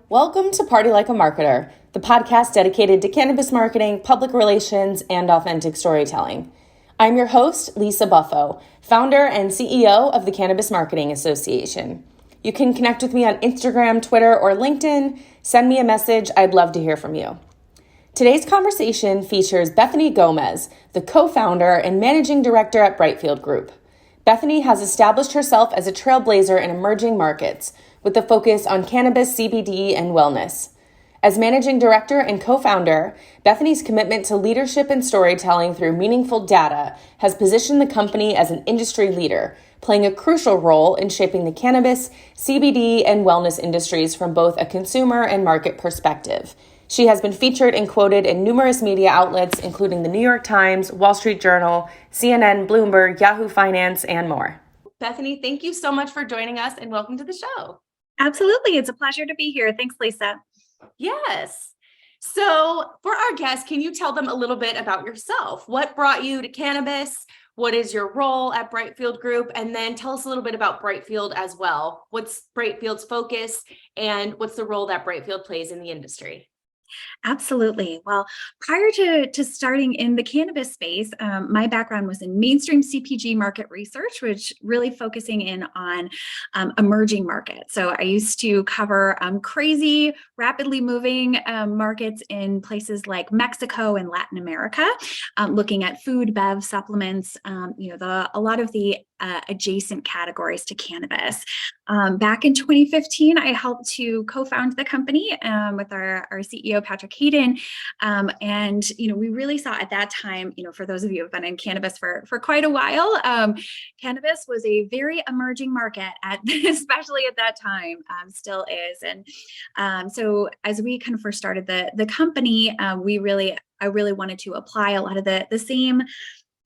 Welcome to Party Like a Marketer, the podcast dedicated to cannabis marketing, public relations, and authentic storytelling. I'm your host, Lisa Buffo, founder and CEO of the Cannabis Marketing Association. You can connect with me on Instagram, Twitter, or LinkedIn. Send me a message. I'd love to hear from you. Today's conversation features Bethany Gomez, the co-founder and managing director at Brightfield Group. Bethany has established herself as a trailblazer in emerging markets, with a focus on cannabis, CBD, and wellness. As managing director and co-founder, Bethany's commitment to leadership and storytelling through meaningful data has positioned the company as an industry leader, playing a crucial role in shaping the cannabis, CBD, and wellness industries from both a consumer and market perspective. She has been featured and quoted in numerous media outlets, including the New York Times, Wall Street Journal, CNN, Bloomberg, Yahoo Finance, and more. Bethany, thank you so much for joining us and welcome to the show. Absolutely. It's a pleasure to be here. Thanks, Lisa. Yes. So for our guests, can you tell them a little bit about yourself? What brought you to cannabis? What is your role at Brightfield Group? And then tell us a little bit about Brightfield as well. What's Brightfield's focus and what's the role that Brightfield plays in the industry? Absolutely. Well, prior to starting in the cannabis space, my background was in mainstream CPG market research, which really focusing in on emerging markets. So I used to cover crazy, rapidly moving markets in places like Mexico and Latin America, looking at food, bev, supplements, a lot of the adjacent categories to cannabis. Back in 2015, I helped to co-found the company with our CEO, Patrick Hayden. And, we really saw at that time, for those of you who have been in cannabis for quite a while, cannabis was a very emerging market, especially at that time, still is. And so as we kind of first started the company, I really wanted to apply a lot of the same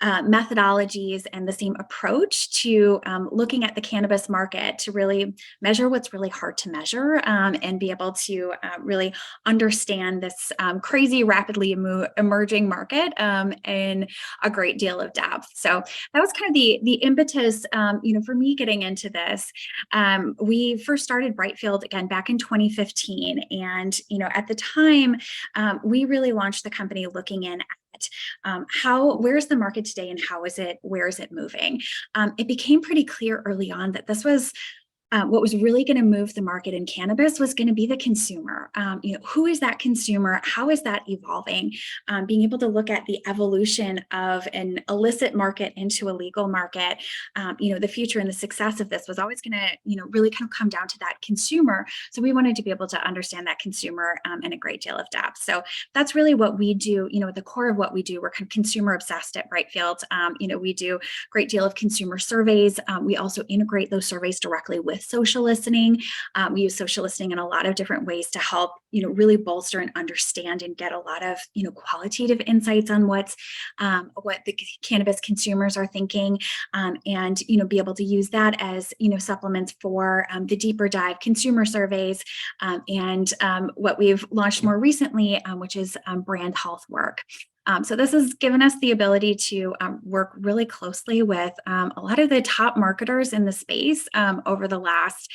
methodologies and the same approach to looking at the cannabis market to really measure what's really hard to measure and be able to really understand this crazy, rapidly emerging market in a great deal of depth. So that was kind of the impetus, for me getting into this. We first started Brightfield again back in 2015, and at the time, we really launched the company looking in where's the market today and where is it moving? It became pretty clear early on that this was what was really going to move the market in cannabis was going to be the consumer. Who is that consumer? How is that evolving? Being able to look at the evolution of an illicit market into a legal market, the future and the success of this was always going to, really kind of come down to that consumer. So we wanted to be able to understand that consumer in a great deal of depth. So that's really what we do. At the core of what we do, we're kind of consumer obsessed at Brightfield. We do a great deal of consumer surveys. We also integrate those surveys directly with social listening. We use social listening in a lot of different ways to help, really bolster and understand and get a lot of, qualitative insights on what the cannabis consumers are thinking, and, be able to use that as, supplements for the deeper dive consumer surveys, and what we've launched more recently, which is brand health work. So this has given us the ability to work really closely with a lot of the top marketers in the space over the last,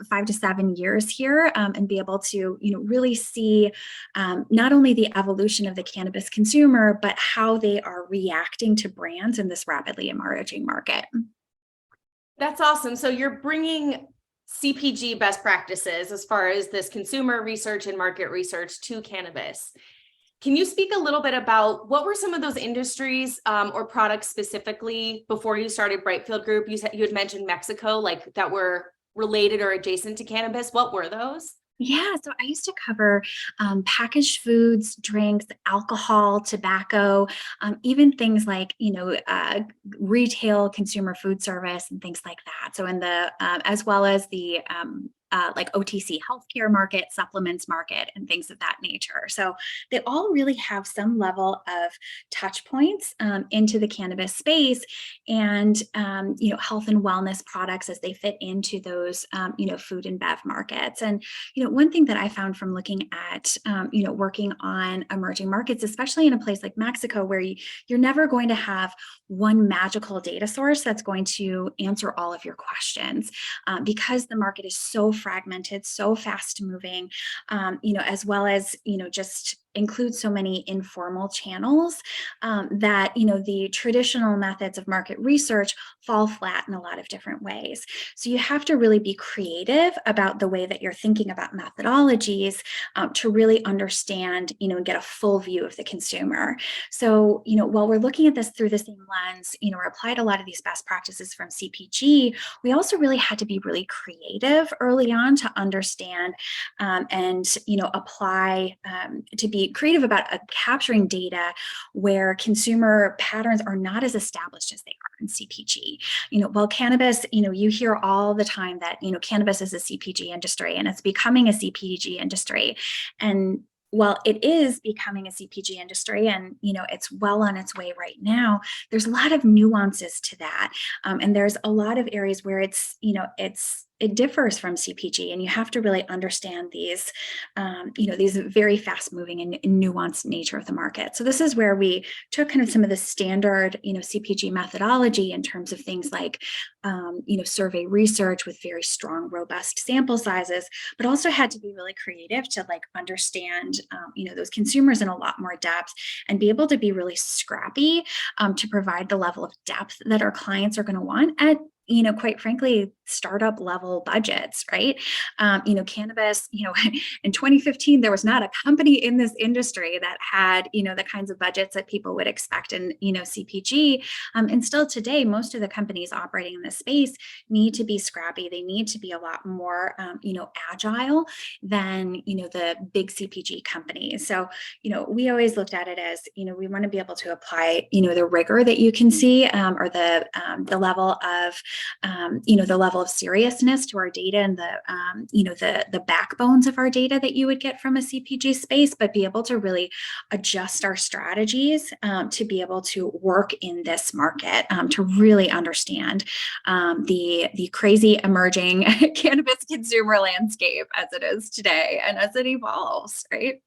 5 to 7 years here, and be able to, really see not only the evolution of the cannabis consumer, but how they are reacting to brands in this rapidly emerging market. That's awesome. So you're bringing CPG best practices as far as this consumer research and market research to cannabis. Can you speak a little bit about what were some of those industries or products specifically before you started Brightfield Group? You had mentioned Mexico, like that were related or adjacent to cannabis. What were those? Yeah, so I used to cover packaged foods, drinks, alcohol, tobacco, even things like, retail consumer food service and things like that. So as well as the like OTC healthcare market, supplements market, and things of that nature. So they all really have some level of touch points into the cannabis space and, health and wellness products as they fit into those, food and bev markets. And, one thing that I found from looking at, working on emerging markets, especially in a place like Mexico, where you're never going to have one magical data source that's going to answer all of your questions because the market is so fragmented, so fast moving, as well as, just includes so many informal channels that, the traditional methods of market research fall flat in a lot of different ways. So you have to really be creative about the way that you're thinking about methodologies to really understand, and get a full view of the consumer. So, while we're looking at this through the same lens, or applied a lot of these best practices from CPG, we also really had to be really creative early on to understand and, apply to be creative about capturing data where consumer patterns are not as established as they are in CPG. While cannabis, you hear all the time that, cannabis is a CPG industry and it's becoming a CPG industry. And while it is becoming a CPG industry and, it's well on its way right now, there's a lot of nuances to that. And there's a lot of areas where it differs from CPG, and you have to really understand these, these very fast-moving and nuanced nature of the market. So this is where we took kind of some of the standard, CPG methodology in terms of things like, survey research with very strong, robust sample sizes, but also had to be really creative to understand, those consumers in a lot more depth and be able to be really scrappy to provide the level of depth that our clients are going to want at, quite frankly, startup level budgets, right? Cannabis, in 2015, there was not a company in this industry that had, the kinds of budgets that people would expect in, CPG. And still today, most of the companies operating in this space need to be scrappy. They need to be a lot more, agile than, the big CPG companies. So, we always looked at it as, we want to be able to apply, the rigor that you can see or the level of the level of seriousness to our data and the backbones of our data that you would get from a CPG space, but be able to really adjust our strategies to be able to work in this market, to really understand the crazy emerging cannabis consumer landscape as it is today and as it evolves, right?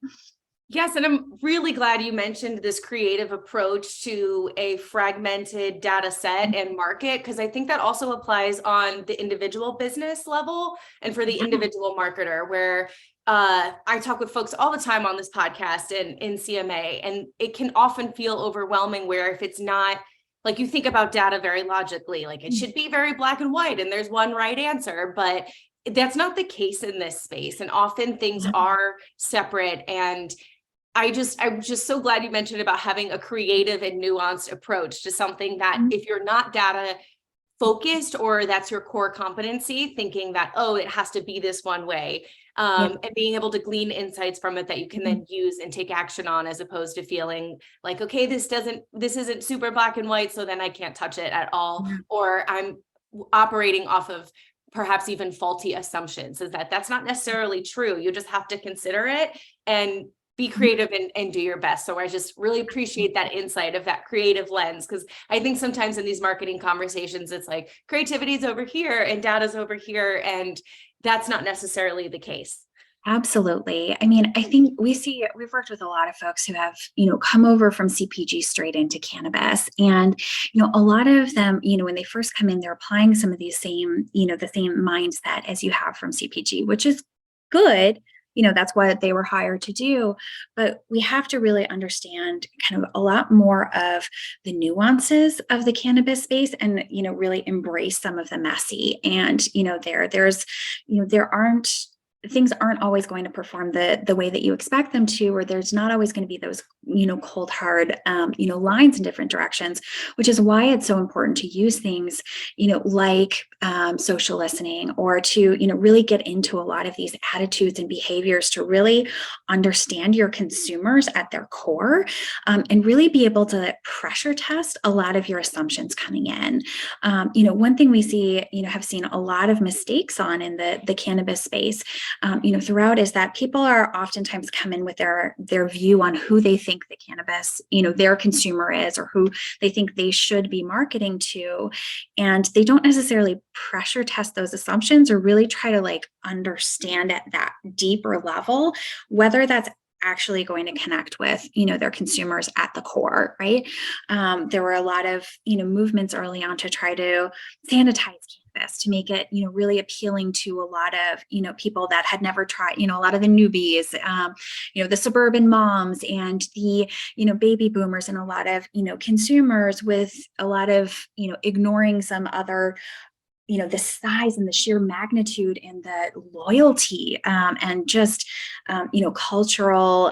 Yes, and I'm really glad you mentioned this creative approach to a fragmented data set and market, because I think that also applies on the individual business level and for the individual marketer, where I talk with folks all the time on this podcast and in CMA, and it can often feel overwhelming where if it's not, like, you think about data very logically, like it should be very black and white and there's one right answer, but that's not the case in this space. And often things are separate. And I'm just so glad you mentioned about having a creative and nuanced approach to something that if you're not data focused or that's your core competency, thinking that, oh, it has to be this one way, and being able to glean insights from it that you can then use and take action on, as opposed to feeling like, okay, this isn't super black and white, so then I can't touch it at all, or I'm operating off of perhaps even faulty assumptions. Is that's not necessarily true. You just have to consider it and be creative and do your best. So I just really appreciate that insight of that creative lens, because I think sometimes in these marketing conversations, it's like creativity is over here and data's over here, and that's not necessarily the case. Absolutely. I mean, I think we've worked with a lot of folks who have, come over from CPG straight into cannabis. And, a lot of them, when they first come in, they're applying some of these same, the same mindset as you have from CPG, which is good. That's what they were hired to do. But we have to really understand kind of a lot more of the nuances of the cannabis space and, really embrace some of the messy. And, things aren't always going to perform the way that you expect them to, or there's not always going to be those, cold, hard, lines in different directions, which is why it's so important to use things, like social listening, or to, really get into a lot of these attitudes and behaviors to really understand your consumers at their core, and really be able to pressure test a lot of your assumptions coming in. One thing we have seen a lot of mistakes on in the cannabis space, throughout, is that people are oftentimes come in with their view on who they think the cannabis, their consumer is, or who they think they should be marketing to. And they don't necessarily pressure test those assumptions or really try to understand at that deeper level, whether that's actually going to connect with, their consumers at the core, right? There were a lot of, movements early on to try to sanitize cannabis, to make it, really appealing to a lot of, people that had never tried, a lot of the newbies, the suburban moms and the, baby boomers, and a lot of, consumers, with a lot of, ignoring some other, the size and the sheer magnitude and the loyalty, and just cultural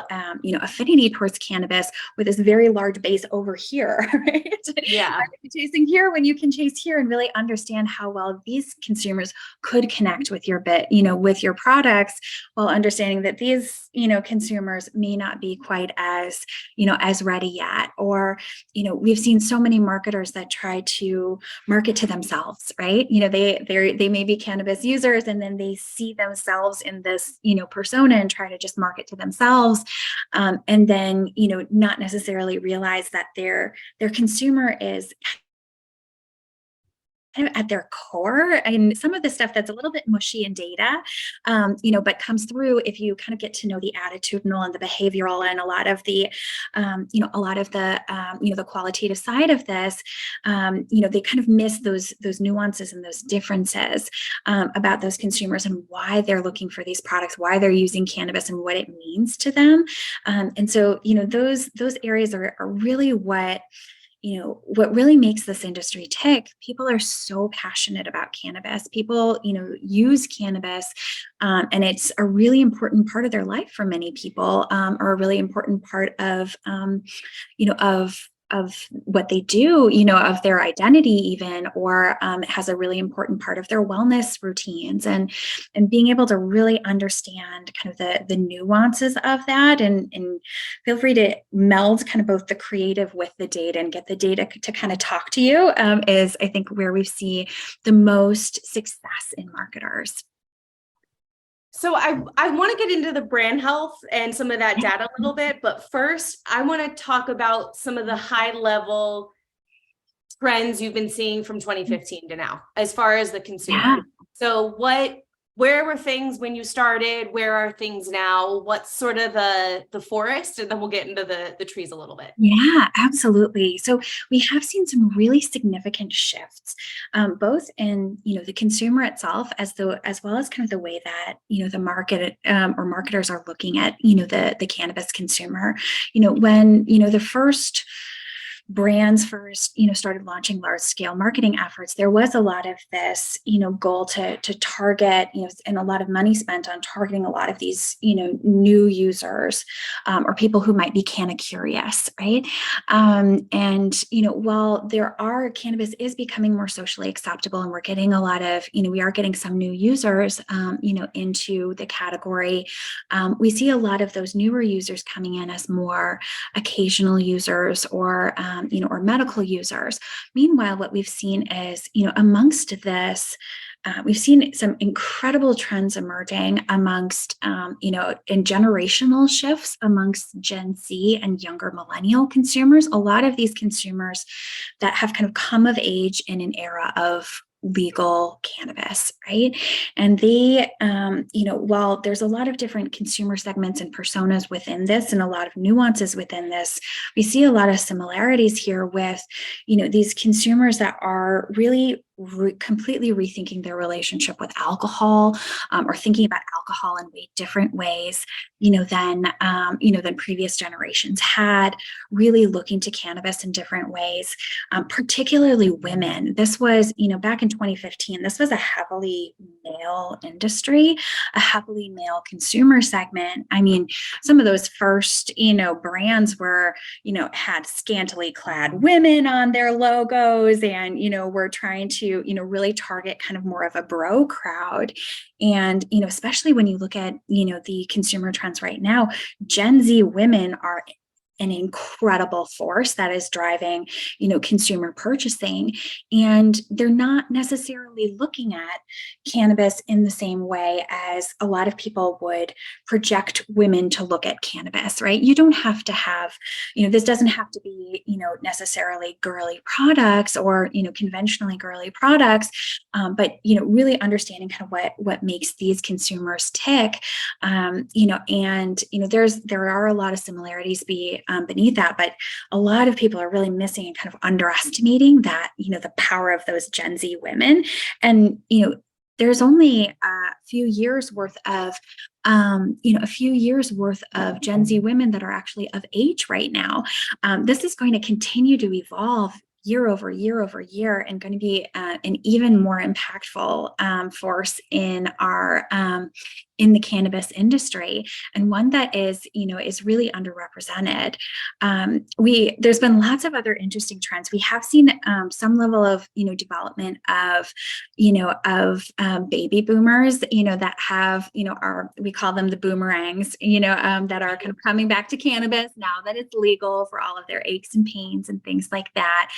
affinity towards cannabis, with this very large base over here, right? Yeah. Why are you chasing here when you can chase here, and really understand how well these consumers could connect with your with your products, while understanding that these consumers may not be quite as as ready yet. Or we've seen so many marketers that try to market to themselves, right? They may be cannabis users, and then they see themselves in this persona, and try to just market to themselves, and then not necessarily realize that their consumer is kind of at their core. And some of the stuff that's a little bit mushy in data, but comes through if you kind of get to know the attitudinal and the behavioral, and a lot of the, the qualitative side of this. They kind of miss those nuances and those differences, about those consumers, and why they're looking for these products, why they're using cannabis, and what it means to them. And so, those areas are really what really makes this industry tick. People are so passionate about cannabis. People, use cannabis, and it's a really important part of their life for many people, or a really important part of, of what they do, of their identity even, or it has a really important part of their wellness routines, and being able to really understand kind of the nuances of that, and feel free to meld kind of both the creative with the data, and get the data to kind of talk to you, is, I think, where we see the most success in marketers. So I want to get into the brand health and some of that data a little bit, but first I want to talk about some of the high level trends you've been seeing from 2015 to now, as far as the consumer. Yeah. So where were things when you started? Where are things now? What's sort of the forest? And then we'll get into the trees a little bit. Yeah, absolutely. So we have seen some really significant shifts, both in the consumer itself, as well as kind of the way that the market, or marketers are looking at the cannabis consumer. When the first brands first started launching large scale marketing efforts, there was a lot of this goal to target, and a lot of money spent on targeting a lot of these new users, or people who might be canna curious, right? And while cannabis is becoming more socially acceptable, and we're getting a lot of we are getting some new users into the category, we see a lot of those newer users coming in as more occasional users, or or medical users. Meanwhile, what we've seen is, amongst this, we've seen some incredible trends emerging amongst, in generational shifts amongst Gen Z and younger millennial consumers. A lot of these consumers that have kind of come of age in an era of legal cannabis, right? And they, while there's a lot of different consumer segments and personas within this, and a lot of nuances within this, we see a lot of similarities here with, these consumers that are really completely rethinking their relationship with alcohol, or thinking about alcohol in way different ways, than previous generations had. Really looking to cannabis in different ways, particularly women. This was, back in 2015, this was a heavily male industry, a heavily male consumer segment. I mean, some of those first, brands were, had scantily clad women on their logos, and, were trying to, really target kind of more of a bro crowd. And, especially when you look at, the consumer trends right now, Gen Z women are an incredible force that is driving, consumer purchasing. And they're not necessarily looking at cannabis in the same way as a lot of people would project women to look at cannabis, right? You don't have to have, this doesn't have to be, necessarily girly products or, conventionally girly products, but, really understanding kind of what makes these consumers tick, and, there are a lot of similarities beneath that, but a lot of people are really missing and kind of underestimating that, the power of those Gen Z women. And, there's only a few years worth of Gen Z women that are actually of age right now. This is going to continue to evolve year over year over year, and going to be an even more impactful force in the cannabis industry, and one that is really underrepresented. There's been lots of other interesting trends. We have seen some level of development of baby boomers that have we call them the boomerangs, that are kind of coming back to cannabis now that it's legal for all of their aches and pains and things like that.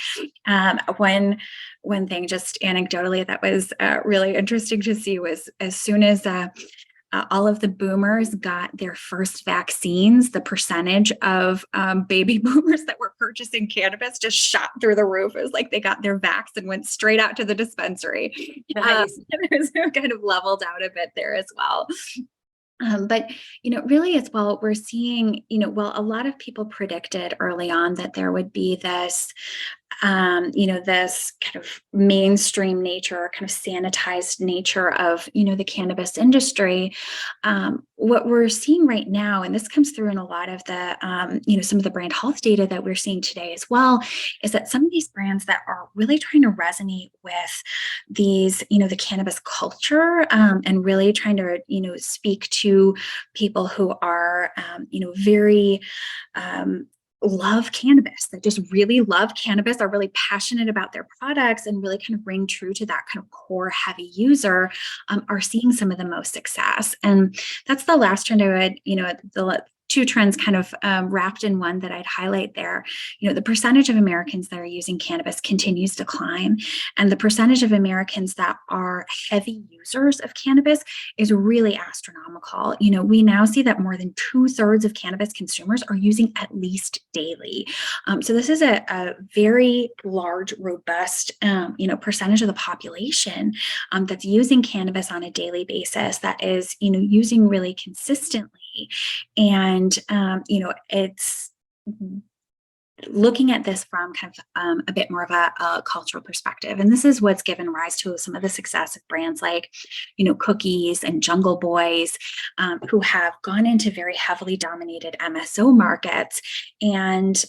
One thing, just anecdotally, that was really interesting to see was as soon as all of the boomers got their first vaccines, the percentage of baby boomers that were purchasing cannabis just shot through the roof. It was like they got their vax and went straight out to the dispensary. Nice. It was kind of leveled out a bit there as well. But, really as well, we're seeing, a lot of people predicted early on that there would be this, this kind of mainstream nature, kind of sanitized nature of, the cannabis industry. What we're seeing right now, and this comes through in a lot of the, some of the brand health data that we're seeing today as well, is that some of these brands that are really trying to resonate with these, the cannabis culture, and really trying to, speak to people who are, very, love cannabis, that just really love cannabis, are really passionate about their products, and really kind of ring true to that kind of core heavy user, are seeing some of the most success. And that's the last trend I would, the two trends kind of wrapped in one that I'd highlight there. The percentage of Americans that are using cannabis continues to climb, and the percentage of Americans that are heavy users of cannabis is really astronomical. We now see that more than 2/3 of cannabis consumers are using at least daily. So this is a very large, robust, percentage of the population that's using cannabis on a daily basis, that is, using really consistently. And, it's looking at this from kind of a bit more of a cultural perspective. And this is what's given rise to some of the success of brands like, Cookies and Jungle Boys, who have gone into very heavily dominated MSO markets and,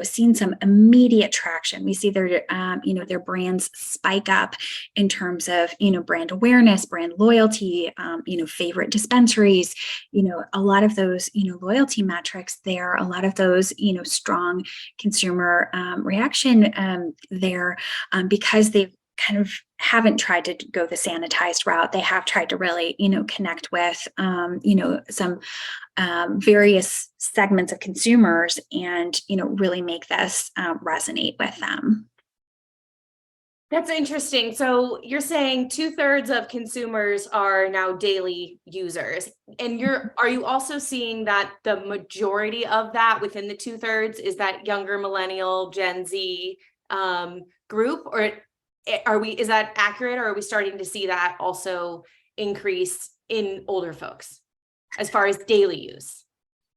seen some immediate traction. We see their brands spike up in terms of, brand awareness, brand loyalty, favorite dispensaries, a lot of those, loyalty metrics there, a lot of those, strong consumer reaction there, because they've kind of haven't tried to go the sanitized route. They have tried to really, connect with, some various segments of consumers, and, really make this resonate with them. That's interesting. So you're saying 2/3 of consumers are now daily users, and are you also seeing that the majority of that within the 2/3 is that younger millennial Gen Z group, or is that accurate, or are we starting to see that also increase in older folks as far as daily use?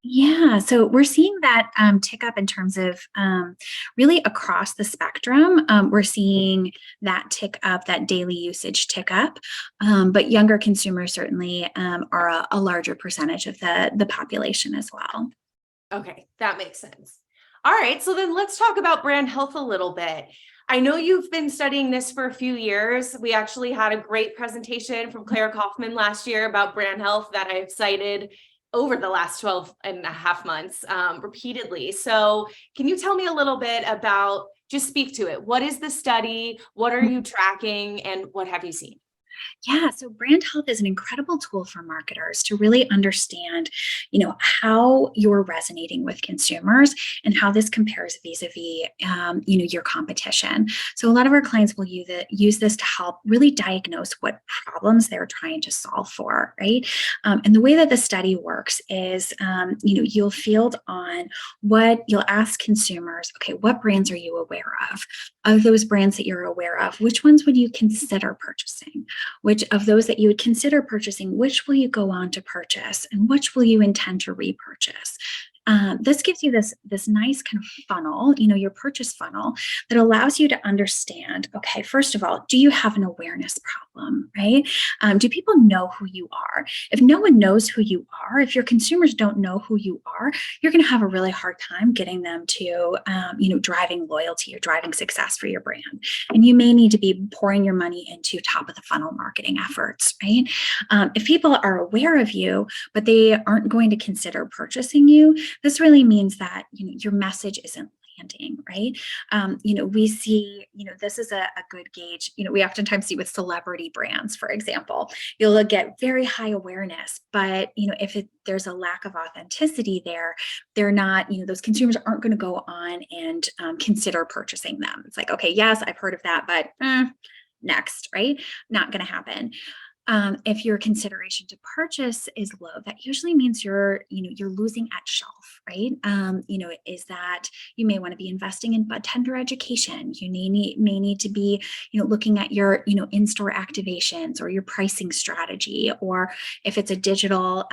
Yeah, so we're seeing that tick up in terms of really across the spectrum. We're seeing that tick up, that daily usage tick up, but younger consumers certainly are a larger percentage of the population as well. Okay, that makes sense. All right, so then let's talk about brand health a little bit. I know you've been studying this for a few years. We actually had a great presentation from Claire Kaufman last year about brand health that I've cited over the last 12 and a half months repeatedly. So can you tell me a little bit about, just speak to it. What is the study? What are you tracking? And what have you seen? Yeah, so brand health is an incredible tool for marketers to really understand, how you're resonating with consumers and how this compares vis-a-vis, your competition. So a lot of our clients will use this to help really diagnose what problems they're trying to solve for, right? And the way that the study works is, you'll field on what you'll ask consumers, okay, what brands are you aware of? Of those brands that you're aware of, which ones would you consider purchasing? Which of those that you would consider purchasing, which will you go on to purchase and which will you intend to repurchase? This gives you this nice kind of funnel, your purchase funnel that allows you to understand, okay, first of all, do you have an awareness problem, right? Do people know who you are? If no one knows who you are, if your consumers don't know who you are, you're going to have a really hard time getting them to, driving loyalty or driving success for your brand. And you may need to be pouring your money into top of the funnel marketing efforts, right? If people are aware of you, but they aren't going to consider purchasing you, this really means that your message isn't landing, right? We see, this is a good gauge. We oftentimes see with celebrity brands, for example, you'll get very high awareness, but if there's a lack of authenticity there, they're not, those consumers aren't going to go on and consider purchasing them. It's like, okay, yes, I've heard of that, but next, right? Not going to happen. If your consideration to purchase is low, that usually means you're losing at shelf, right? Is that you may want to be investing in bud tender education. You may need to be, looking at your, in-store activations or your pricing strategy, or if it's a digital,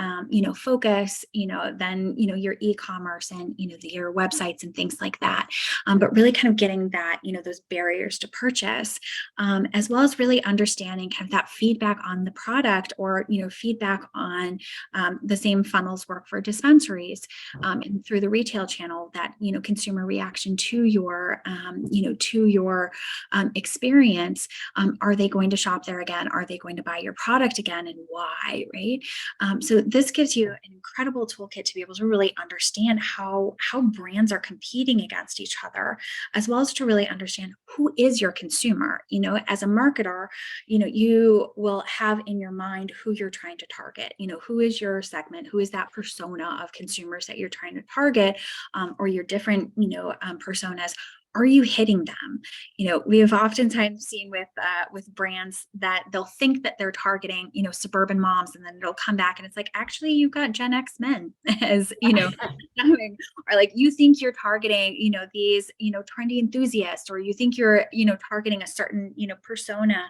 focus, then, your e-commerce and, your websites and things like that. But really kind of getting that, those barriers to purchase, as well as really understanding kind of that feedback on the product, or feedback on the same funnels work for dispensaries, and through the retail channel, that consumer reaction to your experience. Are they going to shop there again? Are they going to buy your product again, and why? Right. So this gives you an incredible toolkit to be able to really understand how brands are competing against each other, as well as to really understand who is your consumer. As a marketer, you will have in your mind who you're trying to target. Who is your segment? Who is that persona of consumers that you're trying to target, or your different, personas? Are you hitting them? We have oftentimes seen with brands that they'll think that they're targeting, suburban moms, and then it'll come back and it's like, actually, you've got Gen X men as, coming. Or like you think you're targeting, these, trendy enthusiasts, or you think you're, targeting a certain, persona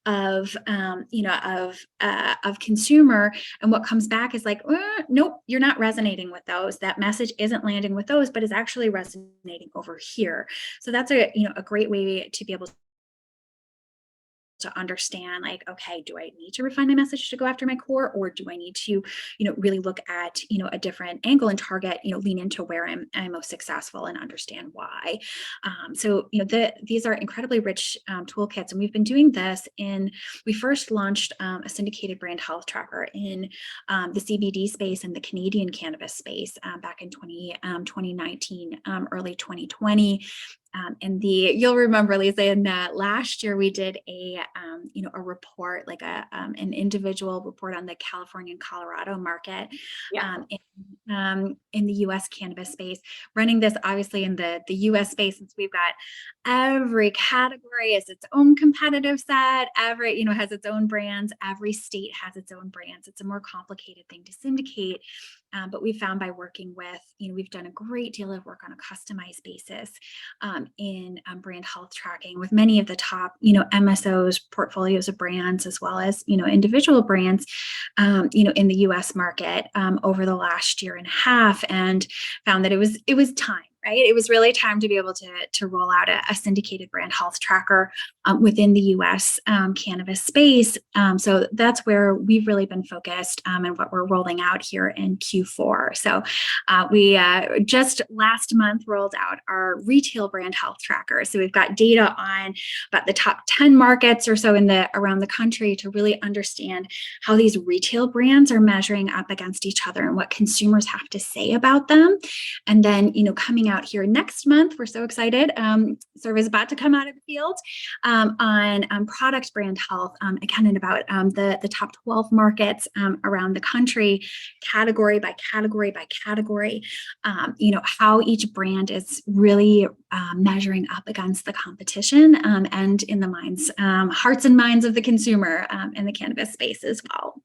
of, of consumer, and what comes back is like, nope, you're not resonating with those. That message isn't landing with those, but is actually resonating over here. So that's a great way to be able to understand, like, okay, do I need to refine my message to go after my core, or do I need to, really look at, a different angle and target, lean into where I'm most successful and understand why. So, these are incredibly rich toolkits, and we've been doing this we first launched a syndicated brand health tracker in the CBD space and the Canadian cannabis space back in 2019, early 2020. You'll remember, Lisa, in that last year we did a report, like an individual report on the California and Colorado market, Yeah. In the U.S. cannabis space. Running this obviously in the U.S. space, since we've got every category is its own competitive set. Every has its own brands. Every state has its own brands. It's a more complicated thing to syndicate. But we found by working with, we've done a great deal of work on a customized basis in brand health tracking with many of the top, MSOs, portfolios of brands, as well as, individual brands, in the US market over the last year and a half, and found that it was time. Right? It was really time to be able to roll out a syndicated brand health tracker within the U.S. Cannabis space. So that's where we've really been focused, and what we're rolling out here in Q4. So we just last month rolled out our retail brand health tracker. So we've got data on about the top 10 markets or so around the country to really understand how these retail brands are measuring up against each other and what consumers have to say about them. And then, coming out out here next month. We're so excited. Survey is about to come out of the field on product brand health, again, in about the top 12 markets around the country, category by category by category, how each brand is really measuring up against the competition and in the minds, hearts and minds of the consumer in the cannabis space as well.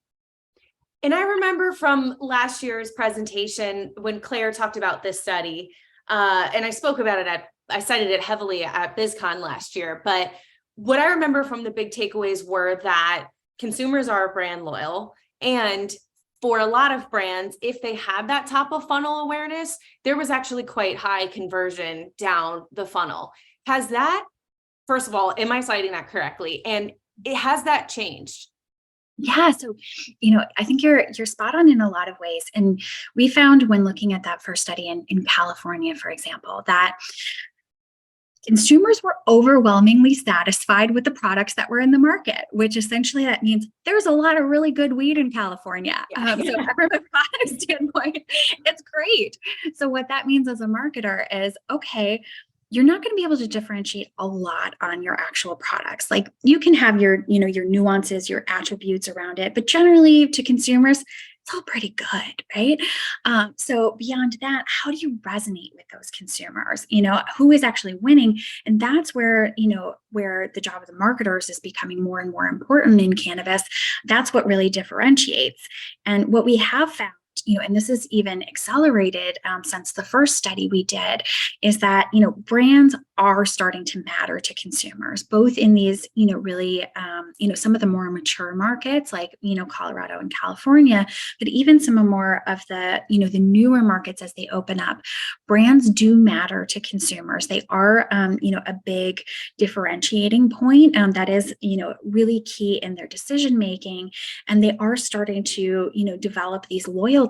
And I remember from last year's presentation when Claire talked about this study, and I spoke about it I cited it heavily at BizCon last year, but what I remember from the big takeaways were that consumers are brand loyal, and for a lot of brands, if they had that top of funnel awareness, there was actually quite high conversion down the funnel. Has that, first of all, am I citing that correctly? And has that changed? Yeah, so I think you're spot on in a lot of ways. And we found when looking at that first study in California, for example, that consumers were overwhelmingly satisfied with the products that were in the market, which essentially that means there's a lot of really good weed in California. Yeah. So from a product standpoint, it's great. So what that means as a marketer is, okay, you're not going to be able to differentiate a lot on your actual products. Like you can have your nuances, your attributes around it, but generally to consumers, it's all pretty good, right? So beyond that, how do you resonate with those consumers? Who is actually winning? And that's where, where the job of the marketers is becoming more and more important in cannabis. That's what really differentiates. And what we have found, and this is even accelerated since the first study we did, is that, brands are starting to matter to consumers, both in these, really, some of the more mature markets like, Colorado and California, but even some more of the, the newer markets as they open up. Brands do matter to consumers. They are, a big differentiating point that is, really key in their decision making. And they are starting to, develop these loyalties.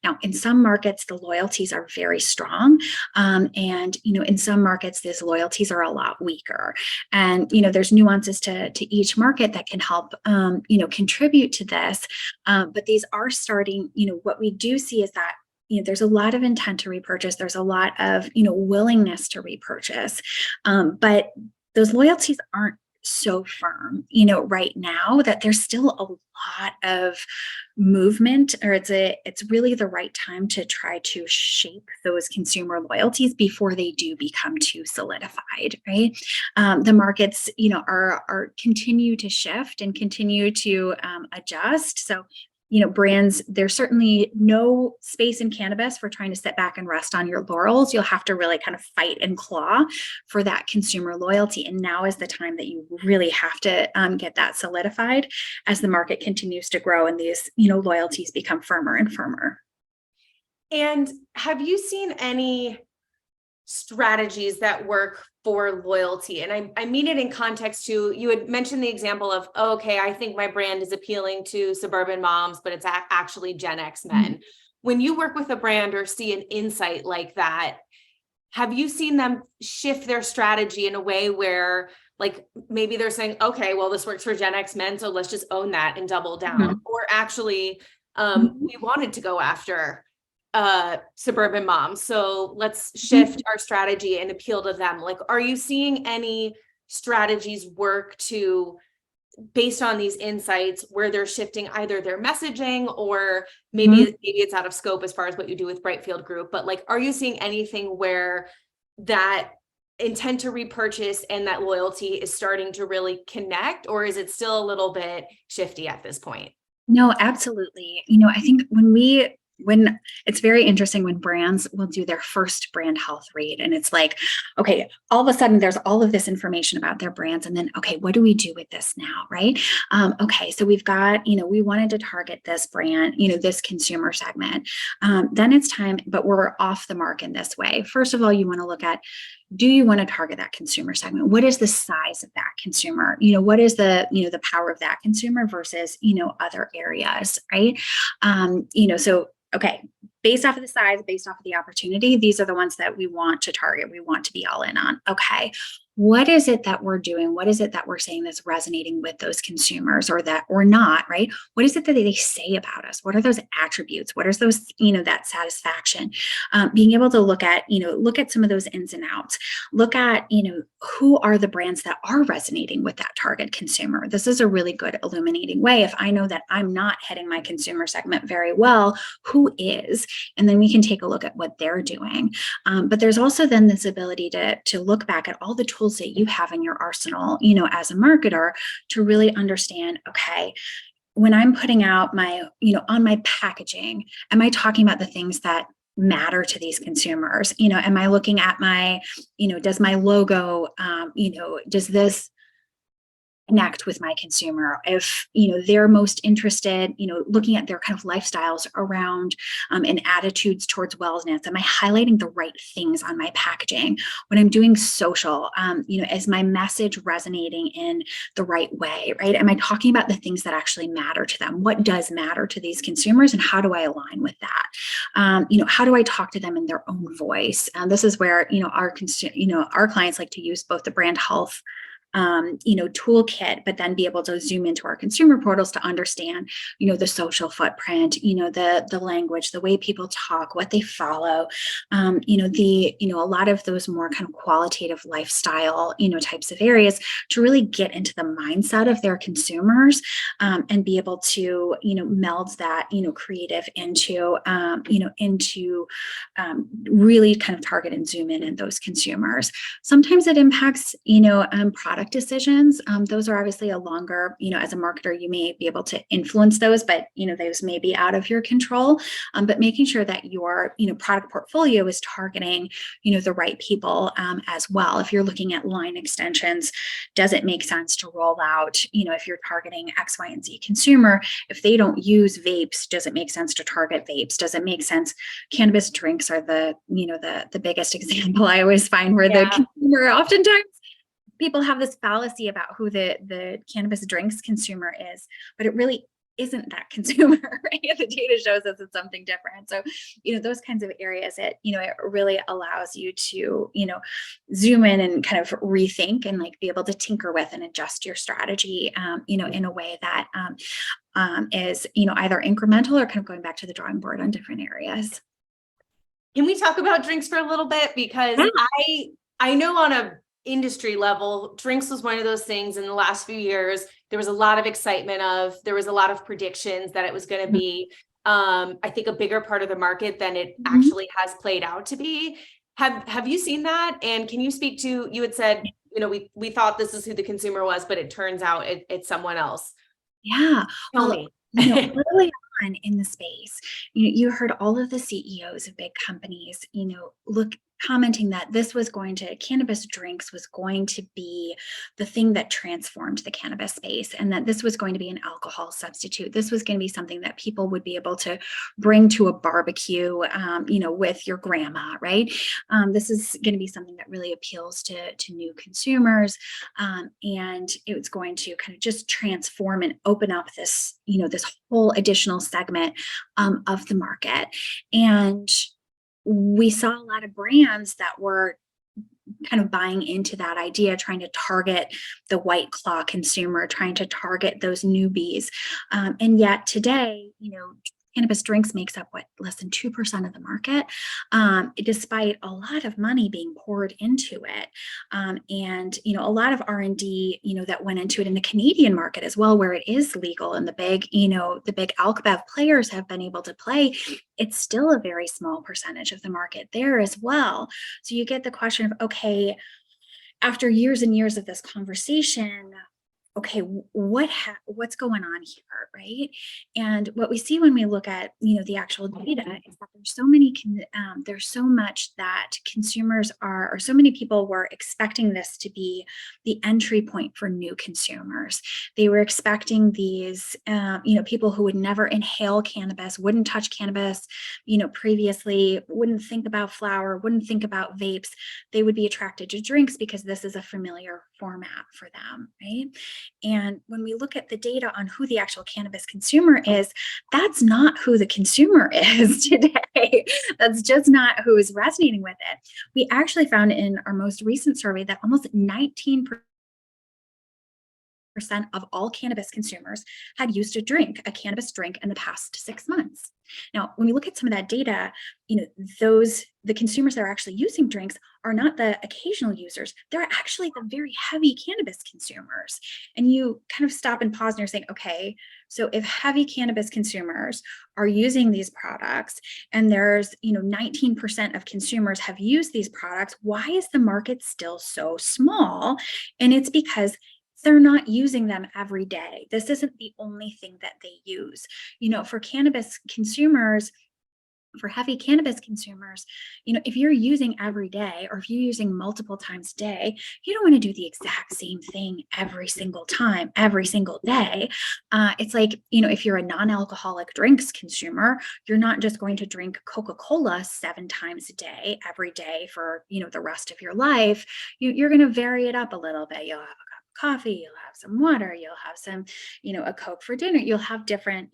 Now, in some markets, the loyalties are very strong. And, in some markets, these loyalties are a lot weaker. And, there's nuances to each market that can help, contribute to this. But these are starting, what we do see is that there's a lot of intent to repurchase. There's a lot of, willingness to repurchase. But those loyalties aren't so firm, right now, that there's still a lot of movement, or it's really the right time to try to shape those consumer loyalties before they do become too solidified, right? The markets, are continue to shift and continue to adjust. So brands, there's certainly no space in cannabis for trying to sit back and rest on your laurels. You'll have to really kind of fight and claw for that consumer loyalty. And now is the time that you really have to get that solidified as the market continues to grow and these, loyalties become firmer and firmer. And have you seen any strategies that work for loyalty? And I mean it in context to, you had mentioned the example of, oh, okay, I think my brand is appealing to suburban moms, but it's actually Gen X men. Mm-hmm. When you work with a brand or see an insight like that, have you seen them shift their strategy in a way where, like, maybe they're saying, okay, well, this works for Gen X men, so let's just own that and double down. Mm-hmm. Or actually, we wanted to go after suburban moms, so let's shift our strategy and appeal to them. Like, are you seeing any strategies work to, based on these insights, where they're shifting either their messaging, or maybe it's out of scope as far as what you do with Brightfield Group, but like, are you seeing anything where that intent to repurchase and that loyalty is starting to really connect, or is it still a little bit shifty at this point? No, absolutely. I think when it's very interesting when brands will do their first brand health read, and it's like, okay, all of a sudden there's all of this information about their brands, and then, okay, what do we do with this now, right? Okay, so we've got, we wanted to target this brand, this consumer segment. Then it's time, but we're off the mark in this way. First of all, you want to look at, do you want to target that consumer segment? What is the size of that consumer? What is the, the power of that consumer versus, other areas, right? So, okay, based off of the size, based off of the opportunity, these are the ones that we want to target. We want to be all in on. Okay, what is it that we're doing? What is it that we're saying that's resonating with those consumers or not, right? What is it that they say about us? What are those attributes? What are those, that satisfaction? Being able to look at some of those ins and outs, look at, who are the brands that are resonating with that target consumer. This is a really good illuminating way. If I know that I'm not hitting my consumer segment very well, who is? And then we can take a look at what they're doing. But there's also then this ability to look back at all the tools that you have in your arsenal, as a marketer, to really understand, okay, when I'm putting out my, on my packaging, am I talking about the things that matter to these consumers? Am I looking at my, does my logo, does this connect with my consumer? If they're most interested, looking at their kind of lifestyles around and attitudes towards wellness, am I highlighting the right things on my packaging? When I'm doing social, is my message resonating in the right way, right? Am I talking about the things that actually matter to them? What does matter to these consumers, and how do I align with that? How do I talk to them in their own voice? And this is where our clients like to use both the brand health toolkit, but then be able to zoom into our consumer portals to understand, the social footprint, the language, the way people talk, what they follow, a lot of those more kind of qualitative lifestyle, types of areas, to really get into the mindset of their consumers, and be able to, meld that, creative into really kind of target and zoom in those consumers. Sometimes it impacts, product decisions. Those are obviously a longer, as a marketer, you may be able to influence those, but, those may be out of your control. But making sure that your, product portfolio is targeting, the right people as well. If you're looking at line extensions, does it make sense to roll out, if you're targeting X, Y, and Z consumer, if they don't use vapes, does it make sense to target vapes? Does it make sense? Cannabis drinks are the biggest example I always find, where the consumer oftentimes, people have this fallacy about who the cannabis drinks consumer is, but it really isn't that consumer, right? The data shows us it's something different. So, those kinds of areas, it really allows you to, zoom in and kind of rethink and be able to tinker with and adjust your strategy, in a way that is, either incremental or kind of going back to the drawing board on different areas. Can we talk about drinks for a little bit? Because I know on a industry level, drinks was one of those things in the last few years. There was a lot of excitement there was a lot of predictions that it was going to be, I think, a bigger part of the market than it actually has played out to be. Have you seen that? And can you speak to, you had said, we thought this is who the consumer was, but it turns out it's someone else. Yeah. Tell me. Early on in the space, you heard all of the CEOs of big companies, commenting that cannabis drinks was going to be the thing that transformed the cannabis space, and that this was going to be an alcohol substitute. This was going to be something that people would be able to bring to a barbecue, with your grandma, right? This is going to be something that really appeals to new consumers. And it's going to kind of just transform and open up this, this whole additional segment of the market. And we saw a lot of brands that were kind of buying into that idea, trying to target the white claw consumer, trying to target those newbies. And yet today, cannabis drinks makes up less than 2% of the market, despite a lot of money being poured into it. And, a lot of R&D, that went into it in the Canadian market as well, where it is legal, and the big alc bev players have been able to play. It's still a very small percentage of the market there as well. So you get the question of, okay, after years and years of this conversation, okay, what's going on here, right? And what we see when we look at the actual data is that there's so much that consumers or so many people were expecting this to be the entry point for new consumers. They were expecting these people who would never inhale cannabis, wouldn't touch cannabis, previously, wouldn't think about flower, wouldn't think about vapes. They would be attracted to drinks because this is a familiar format for them, right? And when we look at the data on who the actual cannabis consumer is, that's not who the consumer is today. That's just not who is resonating with it. We actually found in our most recent survey that almost 19% of all cannabis consumers had used a cannabis drink in the past 6 months. Now, when we look at some of that data, the consumers that are actually using drinks are not the occasional users. They're actually the very heavy cannabis consumers. And you kind of stop and pause and you're saying, okay, so if heavy cannabis consumers are using these products and there's, 19% of consumers have used these products, why is the market still so small? And it's because they're not using them every day. This isn't the only thing that they use. For cannabis consumers, for heavy cannabis consumers, if you're using every day or if you're using multiple times a day, you don't want to do the exact same thing every single time, every single day. It's like, if you're a non-alcoholic drinks consumer, you're not just going to drink Coca-Cola 7 times a day, every day for, the rest of your life. You're going to vary it up a little bit. You'll have a cup of coffee, you'll have some water, you'll have some, a Coke for dinner. You'll have different,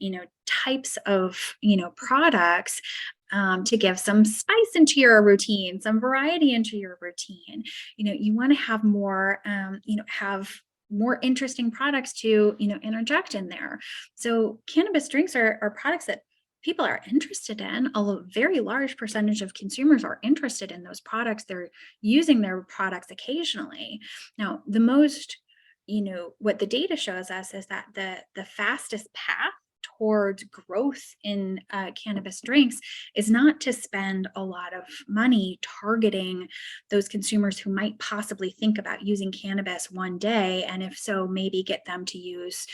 types of, products to give some spice into your routine, some variety into your routine. You want to have more, have more interesting products to, interject in there. So cannabis drinks are products that people are interested in. A very large percentage of consumers are interested in those products. They're using their products occasionally. Now, the most, what the data shows us is that the fastest path towards growth in cannabis drinks is not to spend a lot of money targeting those consumers who might possibly think about using cannabis one day, and if so, maybe get them to use,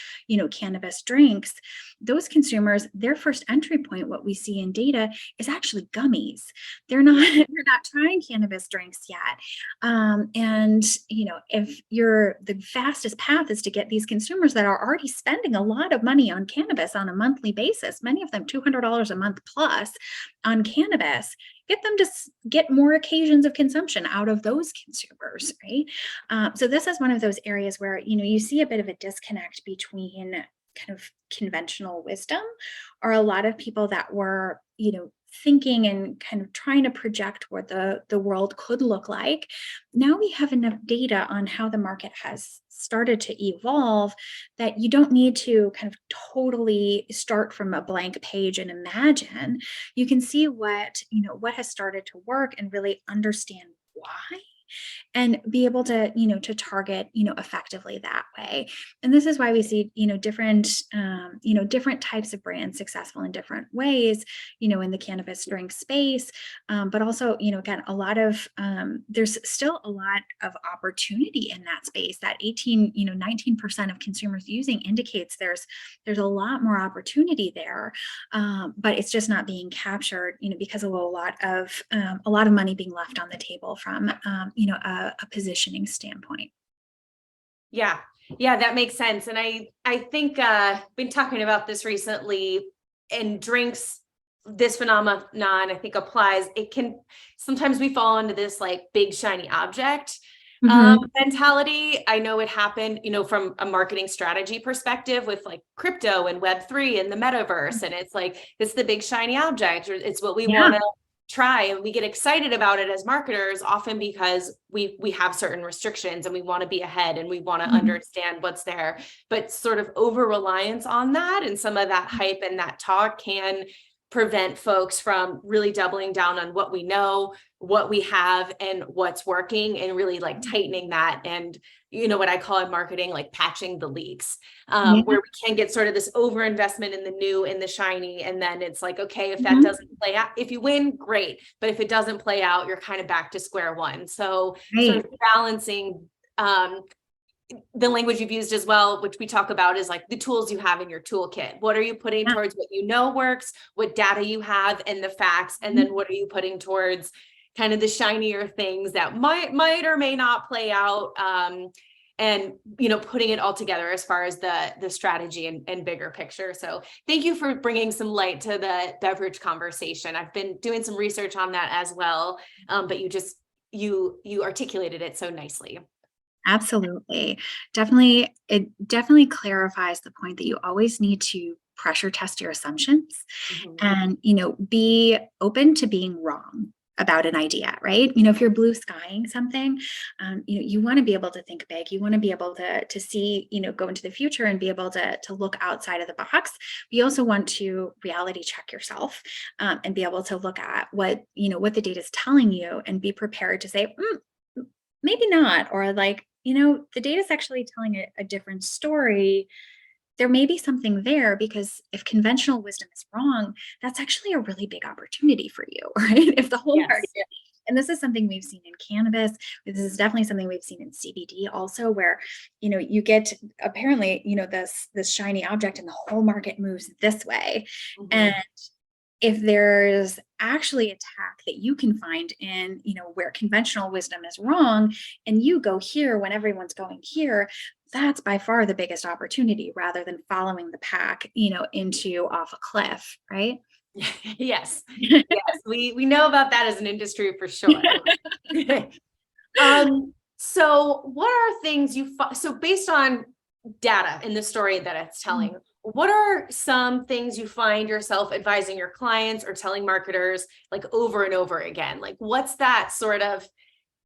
cannabis drinks. Those consumers, their first entry point, what we see in data, is actually gummies. They're not they're not trying cannabis drinks yet. And if the fastest path is to get these consumers that are already spending a lot of money on cannabis on a monthly basis, many of them $200 a month plus on cannabis, get them to get more occasions of consumption out of those consumers, right? So this is one of those areas where, you see a bit of a disconnect between kind of conventional wisdom, or a lot of people that were, thinking and kind of trying to project what the world could look like. Now we have enough data on how the market has started to evolve that you don't need to kind of totally start from a blank page and imagine. You can see what has started to work and really understand why, and be able to to target effectively that way. And this is why we see different types of brands successful in different ways in the cannabis drink space. But also again, a lot of there's still a lot of opportunity in that space. That 19% of consumers using indicates there's a lot more opportunity there, but it's just not being captured because of a lot of money being left on the table from a positioning standpoint. Yeah. Yeah, that makes sense. And I think been talking about this recently, and drinks, this phenomenon, I think applies. It can sometimes we fall into this like big shiny object mentality. I know it happened, from a marketing strategy perspective with like crypto and Web3 and the metaverse. And it's like, it's the big shiny object, or it's what we want to try, and we get excited about it as marketers, often because we have certain restrictions and we want to be ahead and we want to understand what's there. But sort of over reliance on that and some of that hype and that talk can prevent folks from really doubling down on what we know, what we have, and what's working, and really like tightening that. And what I call in marketing, like patching the leaks, where we can get sort of this overinvestment in the new and the shiny. And then it's like, okay, if that doesn't play out, if you win, great. But if it doesn't play out, you're kind of back to square one. So sort of balancing the language you've used as well, which we talk about, is like the tools you have in your toolkit. What are you putting towards what works, what data you have, and the facts, and then what are you putting towards kind of the shinier things that might or may not play out, and putting it all together as far as the strategy and bigger picture. So thank you for bringing some light to the beverage conversation. I've been doing some research on that as well, but you articulated it so nicely. Absolutely. Definitely, it definitely clarifies the point that you always need to pressure test your assumptions Mhm. and, be open to being wrong about an idea, right? If you're blue skying something, you want to be able to think big. You want to be able to see, go into the future and be able to look outside of the box. You also want to reality check yourself, and be able to look at what the data is telling you and be prepared to say, maybe not, or like, the data is actually telling a different story. There may be something there, because if conventional wisdom is wrong, that's actually a really big opportunity for you, right? If the whole market, Yes. and this is something we've seen in cannabis, this is definitely something we've seen in CBD also, where you get, apparently, this shiny object and the whole market moves this way. And Mhm. if there's actually a tack that you can find in, where conventional wisdom is wrong, and you go here when everyone's going here, that's by far the biggest opportunity, rather than following the pack, into off a cliff, right? Yes. Yes. We know about that as an industry for sure. So what are things so based on data in the story that it's telling, what are some things you find yourself advising your clients or telling marketers like over and over again? Like what's that sort of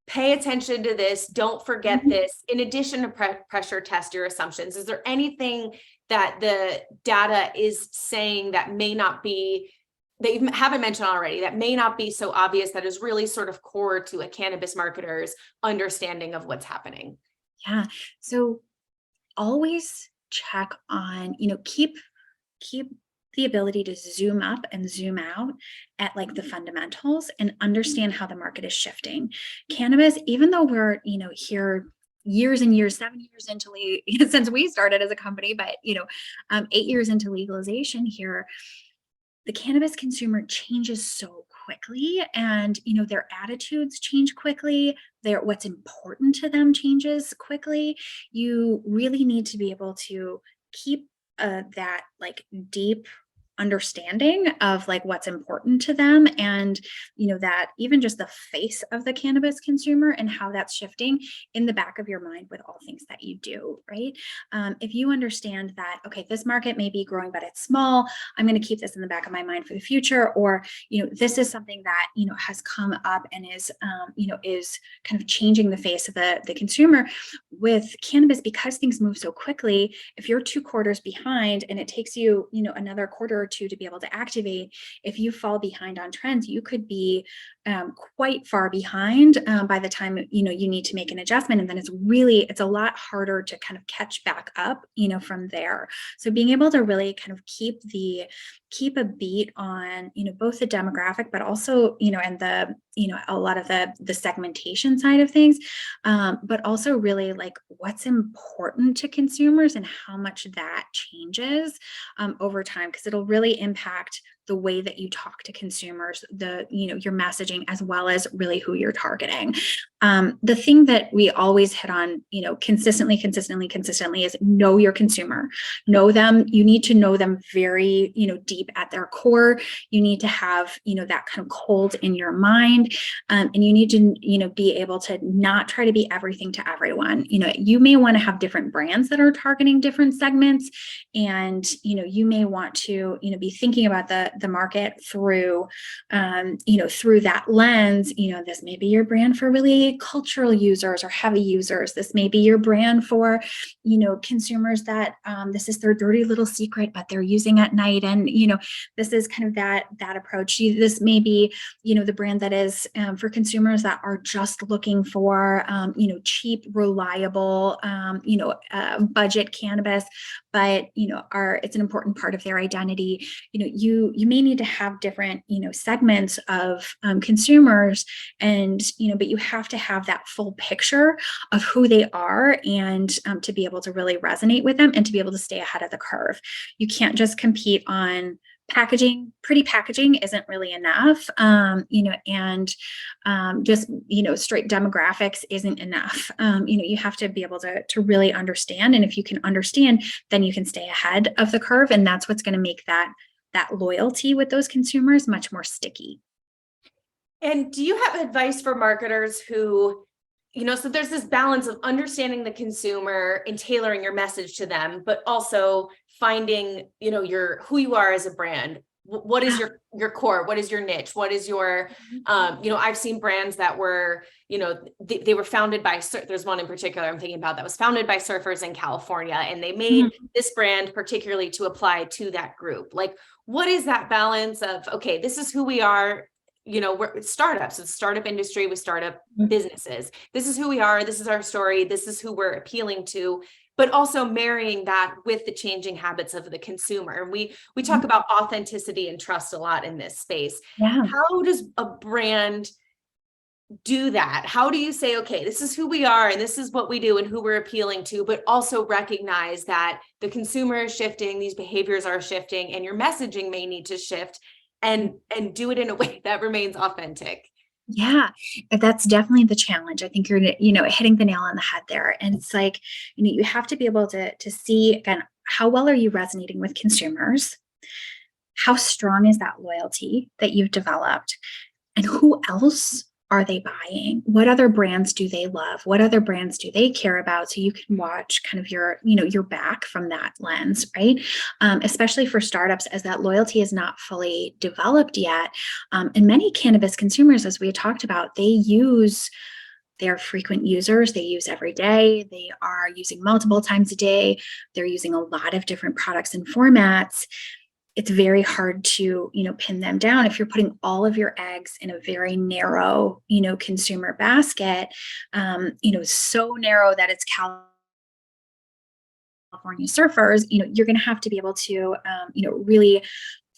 pay attention to this, don't forget this, in addition to pressure test your assumptions? Is there anything that the data is saying that may not be, that you haven't mentioned already, that may not be so obvious, that is really sort of core to a cannabis marketer's understanding of what's happening? Yeah. So always check on, keep the ability to zoom up and zoom out at like the fundamentals and understand how the market is shifting. Cannabis, even though we're, here years and years, 7 years into since we started as a company, but 8 years into legalization here, the cannabis consumer changes so quickly, and their attitudes change quickly, their what's important to them changes quickly. You really need to be able to keep that like deep understanding of like what's important to them, and that even just the face of the cannabis consumer and how that's shifting in the back of your mind with all things that you do, right? If you understand that, okay, this market may be growing but it's small, I'm going to keep this in the back of my mind for the future. Or this is something that has come up and is kind of changing the face of the consumer. With cannabis, because things move so quickly, if you're 2 quarters behind and it takes you another quarter or two to be able to activate, if you fall behind on trends, you could be quite far behind by the time you need to make an adjustment, and then it's a lot harder to kind of catch back up from there. So being able to really kind of keep a beat on both the demographic, but also and the a lot of the segmentation side of things, but also really like what's important to consumers and how much that changes over time, because it'll really impact the way that you talk to consumers, your messaging, as well as really who you're targeting. The thing that we always hit on, consistently is know your consumer, know them. You need to know them very, deep at their core. You need to have, that kind of cold in your mind. And you need to, be able to not try to be everything to everyone. You may want to have different brands that are targeting different segments, and you may want to be thinking about the market through through that lens. This may be your brand for really cultural users or heavy users. This may be your brand for consumers that this is their dirty little secret, but they're using at night, and this is kind of that approach. This may be the brand that is for consumers that are just looking for cheap, reliable budget cannabis, but it's an important part of their identity. You may need to have different segments of consumers, and but you have to have that full picture of who they are, and to be able to really resonate with them and to be able to stay ahead of the curve. You can't just compete on packaging. Pretty packaging isn't really enough, and just straight demographics isn't enough. You have to be able to really understand, and if you can understand, then you can stay ahead of the curve, and that's what's going to make that loyalty with those consumers much more sticky. And do you have advice for marketers who so there's this balance of understanding the consumer and tailoring your message to them, but also finding, who you are as a brand. What is your core? What is your niche? What is your, I've seen brands that were, they were founded by, there's one in particular I'm thinking about that was founded by surfers in California, and they made this brand particularly to apply to that group. Like, what is that balance of, okay, this is who we are, we're startups, it's startup industry with startup businesses. This is who we are. This is our story. This is who we're appealing to, but also marrying that with the changing habits of the consumer. And we talk about authenticity and trust a lot in this space. Yeah. How does a brand do that? How do you say, okay, this is who we are and this is what we do and who we're appealing to, but also recognize that the consumer is shifting, these behaviors are shifting, and your messaging may need to shift, and do it in a way that remains authentic? Yeah, that's definitely the challenge. I think you're, hitting the nail on the head there. And it's like, you have to be able to see, again, how well are you resonating with consumers? How strong is that loyalty that you've developed? And who else are they buying? What other brands do they love? What other brands do they care about? So you can watch kind of your back from that lens, right? Especially for startups, as that loyalty is not fully developed yet. And many cannabis consumers, as we talked about, they're frequent users. They use every day. They are using multiple times a day. They're using a lot of different products and formats. It's very hard to, pin them down if you're putting all of your eggs in a very narrow, consumer basket, so narrow that it's California surfers. You're going to have to be able to, really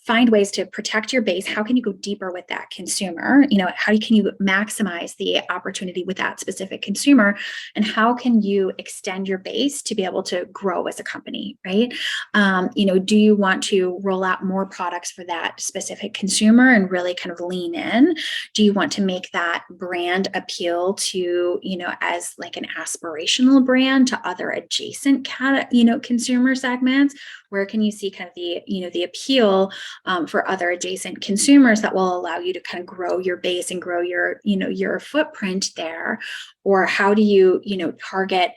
find ways to protect your base. How can you go deeper with that consumer? How can you maximize the opportunity with that specific consumer? And how can you extend your base to be able to grow as a company, right? Do you want to roll out more products for that specific consumer and really kind of lean in? Do you want to make that brand appeal to, as like an aspirational brand to other adjacent, consumer segments? Where can you see kind of the appeal for other adjacent consumers that will allow you to kind of grow your base and grow your footprint there? Or how do you, target,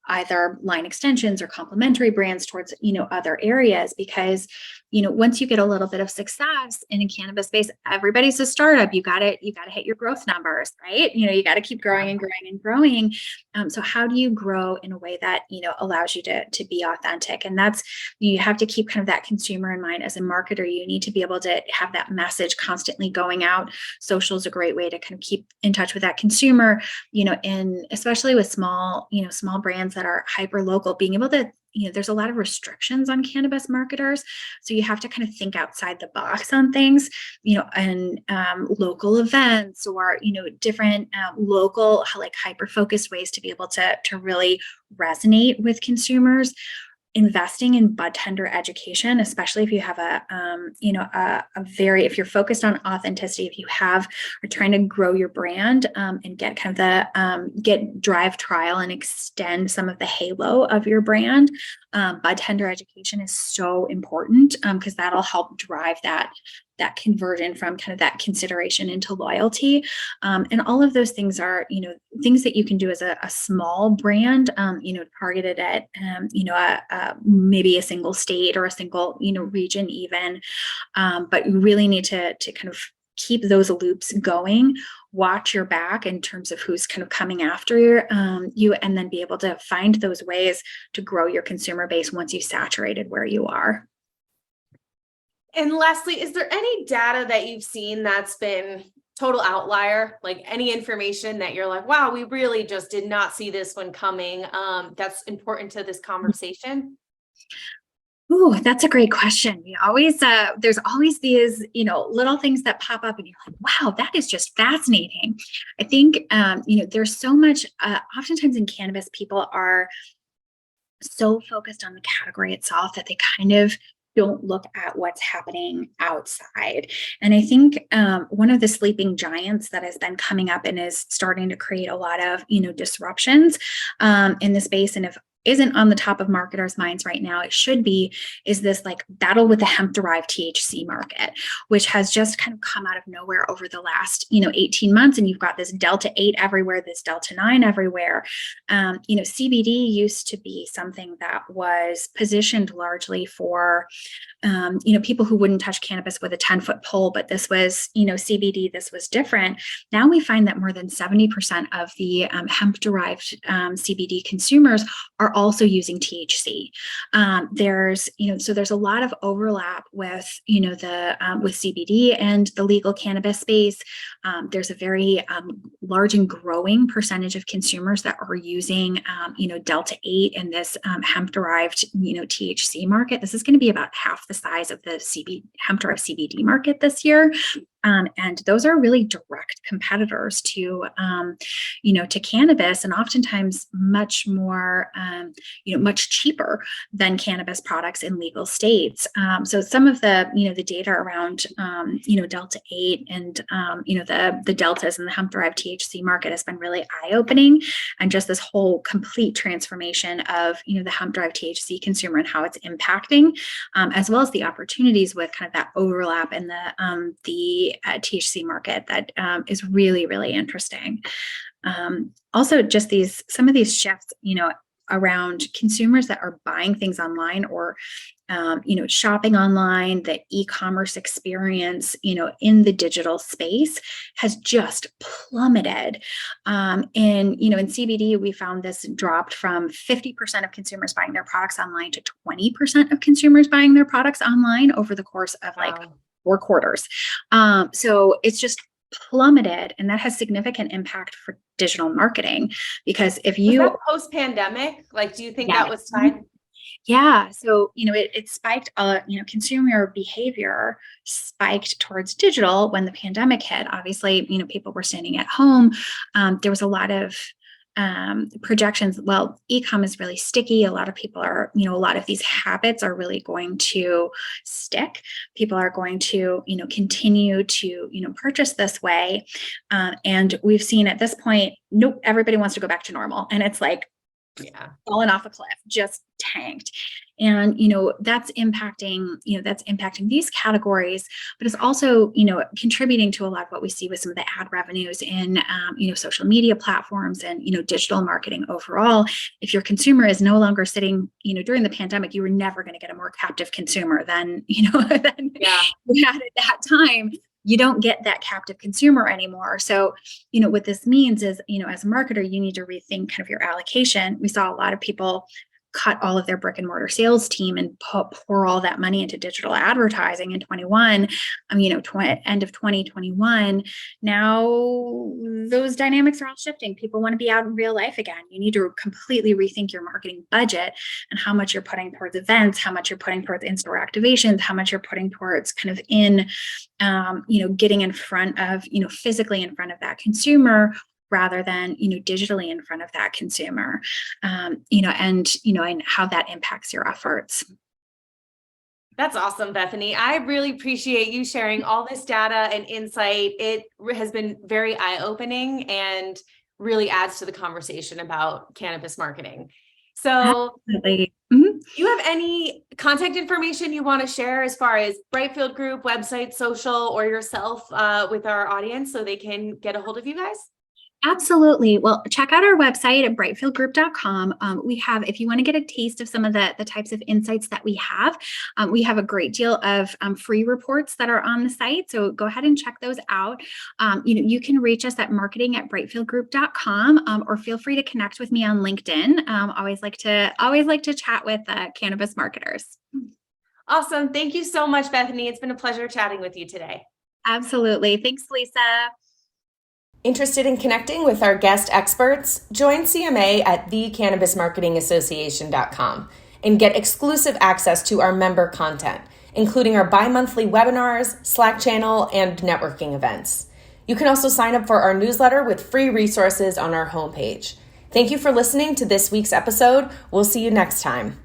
either line extensions or complementary brands towards, other areas? Because, once you get a little bit of success in a cannabis space, everybody's a startup. You got to hit your growth numbers, right? You got to keep growing and growing and growing. So how do you grow in a way that, allows you to be authentic? And that's, you have to keep kind of that consumer in mind. As a marketer, you need to be able to have that message constantly going out. Social is a great way to kind of keep in touch with that consumer, and especially with small brands that are hyper local, being able to, there's a lot of restrictions on cannabis marketers. So you have to kind of think outside the box on things, and local events or, different local, like hyper focused ways to be able to really resonate with consumers. Investing in bud tender education, especially if you have if you're focused on authenticity, if you are trying to grow your brand and get kind of drive trial and extend some of the halo of your brand, bud tender education is so important because that'll help drive that conversion from kind of that consideration into loyalty. And all of those things are, things that you can do as a small brand, targeted at, maybe a single state or a single, region even. But you really need to kind of keep those loops going, watch your back in terms of who's kind of coming after you, and then be able to find those ways to grow your consumer base once you've saturated where you are. And lastly, is there any data that you've seen that's been total outlier, like any information that you're like, wow, we really just did not see this one coming, that's important to this conversation? Ooh, that's a great question. We always, there's always these, little things that pop up and you're like, wow, that is just fascinating. I think, there's so much, oftentimes in cannabis, people are so focused on the category itself that they kind of don't look at what's happening outside. And I think one of the sleeping giants that has been coming up and is starting to create a lot of, disruptions in the space, and if isn't on the top of marketers' minds right now, it should be, is this like battle with the hemp-derived THC market, which has just kind of come out of nowhere over the last, 18 months. And you've got this Delta 8 everywhere, this Delta 9 everywhere. CBD used to be something that was positioned largely for people who wouldn't touch cannabis with a 10-foot pole, but this was, CBD, this was different. Now we find that more than 70% of the hemp-derived CBD consumers are also using THC. There's a lot of overlap with, with CBD and the legal cannabis space. There's a very large and growing percentage of consumers that are using, Delta 8 and this hemp-derived, THC market. This is going to be about half the size of the hemp-derived CBD market this year. And those are really direct competitors to, to cannabis, and oftentimes much more, much cheaper than cannabis products in legal states. So some of the, the data around, Delta 8 and, the deltas in the hemp-derived THC market has been really eye-opening, and just this whole complete transformation of, the hemp-derived THC consumer and how it's impacting, as well as the opportunities with kind of that overlap in the THC market that is really, really interesting. Also, just some of these shifts, around consumers that are buying things online or, shopping online, the e-commerce experience, in the digital space has just plummeted. In CBD, we found this dropped from 50% of consumers buying their products online to 20% of consumers buying their products online over the course of like 4 quarters. So it's just plummeted, and that has significant impact for digital marketing, because if you was that post-pandemic, like, do you think that was tied? Yeah. So, it spiked, consumer behavior spiked towards digital when the pandemic hit. Obviously, people were staying at home. There was a lot of projections. Well, e-com is really sticky. A lot of people are, a lot of these habits are really going to stick. People are going to, continue to, purchase this way. And we've seen at this point, nope, everybody wants to go back to normal. And it's like, falling off a cliff, just tanked. And, that's impacting these categories, but it's also, contributing to a lot of what we see with some of the ad revenues in, social media platforms and, digital marketing overall. If your consumer is no longer sitting, during the pandemic, you were never going to get a more captive consumer than, than you had at that time. You don't get that captive consumer anymore. So, what this means is, as a marketer, you need to rethink kind of your allocation. We saw a lot of people cut all of their brick and mortar sales team and pour all that money into digital advertising in 21, end of 2021. Now those dynamics are all shifting. People want to be out in real life again. You need to completely rethink your marketing budget and how much you're putting towards events, how much you're putting towards in-store activations, how much you're putting towards kind of getting in front of, physically in front of that consumer, rather than, digitally in front of that consumer, and how that impacts your efforts. That's awesome, Bethany. I really appreciate you sharing all this data and insight. It has been very eye-opening and really adds to the conversation about cannabis marketing. So Absolutely. Do you have any contact information you want to share as far as Brightfield Group, website, social, or yourself with our audience so they can get a hold of you guys? Absolutely. Well, check out our website at brightfieldgroup.com. We have, if you want to get a taste of some of the types of insights that we have a great deal of free reports that are on the site. So go ahead and check those out. You can reach us at marketing@brightfieldgroup.com, or feel free to connect with me on LinkedIn. Always like to chat with cannabis marketers. Awesome. Thank you so much, Bethany. It's been a pleasure chatting with you today. Absolutely. Thanks, Lisa. Interested in connecting with our guest experts? Join CMA at thecannabismarketingassociation.com and get exclusive access to our member content, including our bi-monthly webinars, Slack channel, and networking events. You can also sign up for our newsletter with free resources on our homepage. Thank you for listening to this week's episode. We'll see you next time.